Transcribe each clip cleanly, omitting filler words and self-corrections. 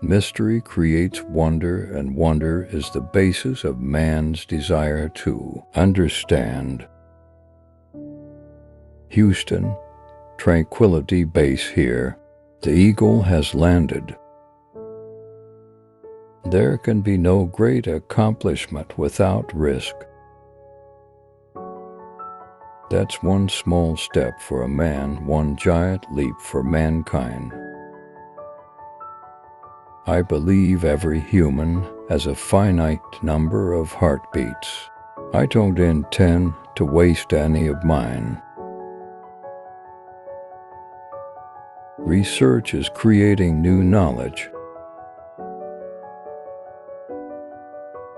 Mystery creates wonder, and wonder is the basis of man's desire to understand. Houston, Tranquility Base here. The Eagle has landed. There can be no great accomplishment without risk. That's one small step for a man, one giant leap for mankind. I believe every human has a finite number of heartbeats. I don't intend to waste any of mine. Research is creating new knowledge.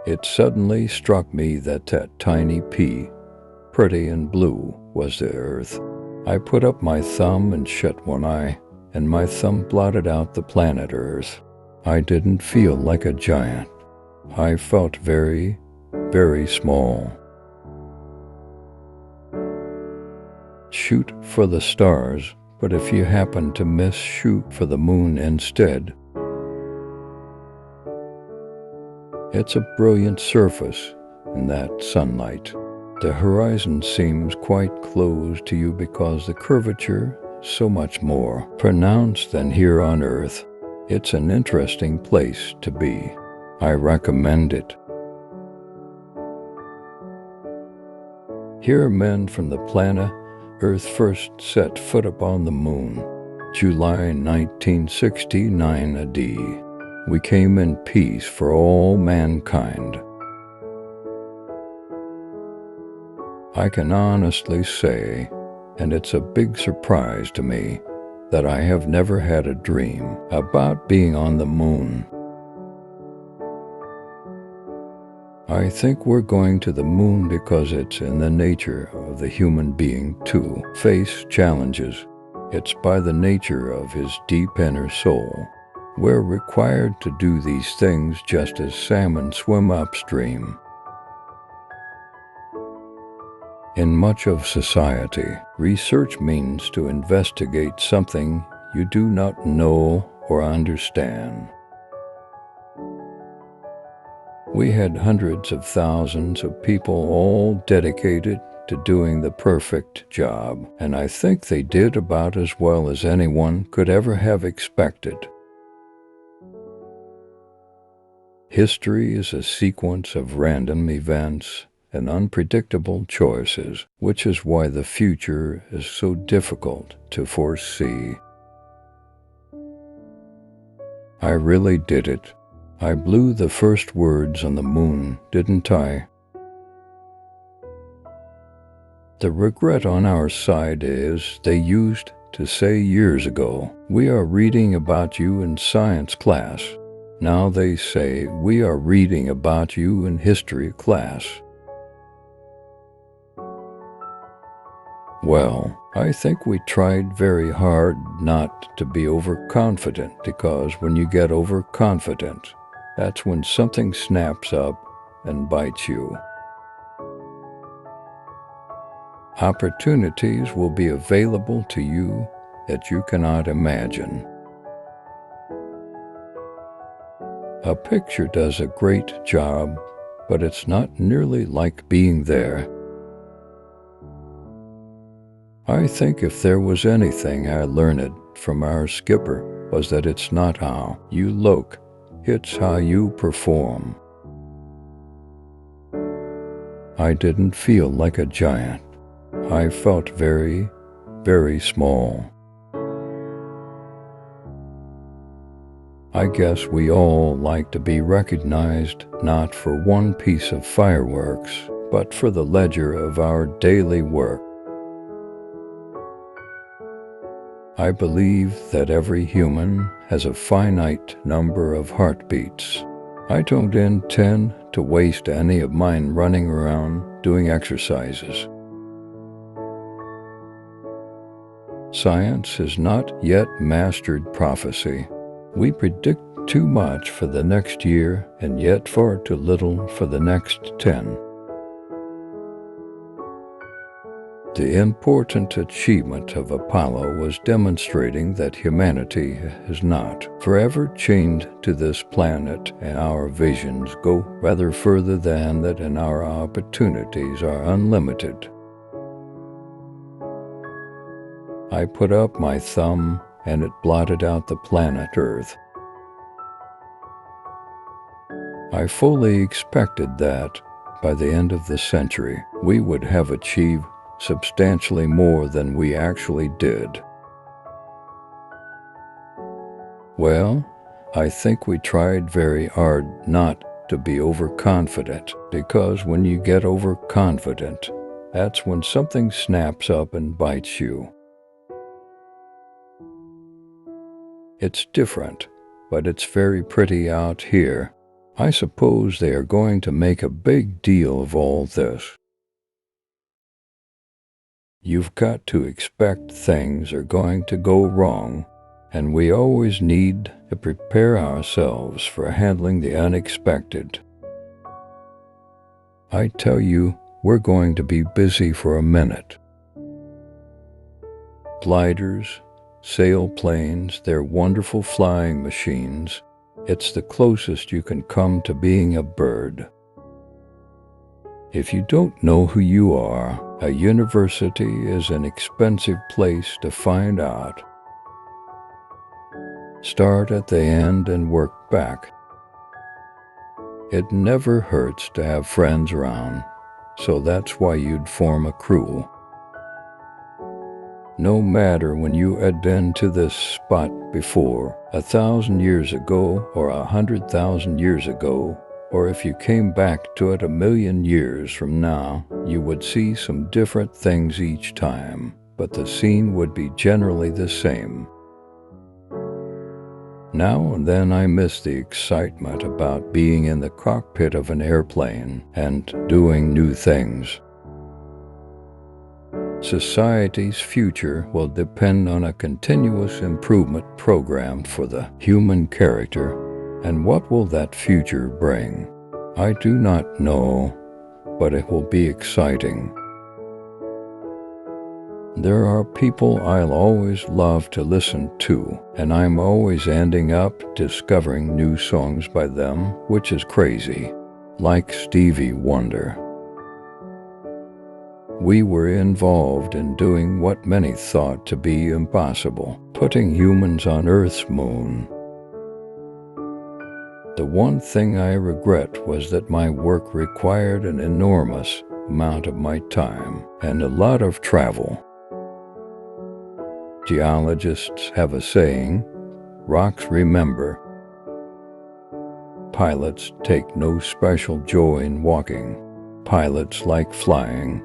It suddenly struck me that tiny pea, pretty and blue, was the Earth. I put up my thumb and shut one eye, and my thumb blotted out the planet Earth. I didn't feel like a giant. I felt very, very small. Shoot for the stars, but if you happen to miss, shoot for the moon instead. It's a brilliant surface in that sunlight. The horizon seems quite close to you because the curvature is so much more pronounced than here on Earth. It's an interesting place to be. I recommend it. Here men from the planet Earth first set foot upon the moon, July 1969 AD. We came in peace for all mankind. I can honestly say, and it's a big surprise to me, that I have never had a dream about being on the moon. I think we're going to the moon because it's in the nature of the human being to face challenges. It's by the nature of his deep inner soul. We're required to do these things just as salmon swim upstream. In much of society, research means to investigate something you do not know or understand. We had hundreds of thousands of people all dedicated to doing the perfect job, and I think they did about as well as anyone could ever have expected. History is a sequence of random events and unpredictable choices, which is why the future is so difficult to foresee. I really did it. I blew the first words on the moon, didn't I? The regret on our side is they used to say years ago, "We are reading about you in science class." Now they say, "We are reading about you in history class." Well, I think we tried very hard not to be overconfident, because when you get overconfident, that's when something snaps up and bites you. Opportunities will be available to you that you cannot imagine. A picture does a great job, but it's not nearly like being there. I think if there was anything I learned from our skipper was that it's not how you look, it's how you perform. I didn't feel like a giant. I felt very, very small. I guess we all like to be recognized not for one piece of fireworks, but for the ledger of our daily work. I believe that every human has a finite number of heartbeats. I don't intend to waste any of mine running around doing exercises. Science has not yet mastered prophecy. We predict too much for the next year and yet far too little for the next 10. The important achievement of Apollo was demonstrating that humanity is not forever chained to this planet, and our visions go rather further than that, and our opportunities are unlimited. I put up my thumb, and it blotted out the planet Earth. I fully expected that, by the end of the century, we would have achieved substantially more than we actually did. Well, I think we tried very hard not to be overconfident, because when you get overconfident, that's when something snaps up and bites you. It's different, but it's very pretty out here. I suppose they are going to make a big deal of all this. You've got to expect things are going to go wrong, and we always need to prepare ourselves for handling the unexpected. I tell you, we're going to be busy for a minute. Gliders, sailplanes, they're wonderful flying machines. It's the closest you can come to being a bird. If you don't know who you are, a university is an expensive place to find out. Start at the end and work back. It never hurts to have friends around, so that's why you'd form a crew. No matter when you had been to this spot before, 1,000 years ago or 100,000 years ago, or if you came back to it 1,000,000 years from now, you would see some different things each time, but the scene would be generally the same. Now and then I miss the excitement about being in the cockpit of an airplane and doing new things. Society's future will depend on a continuous improvement program for the human character. And what will that future bring? I do not know, but it will be exciting. There are people I'll always love to listen to, and I'm always ending up discovering new songs by them, which is crazy, like Stevie Wonder. We were involved in doing what many thought to be impossible, putting humans on Earth's moon. The one thing I regret was that my work required an enormous amount of my time and a lot of travel. Geologists have a saying, "Rocks remember." Pilots take no special joy in walking. Pilots like flying.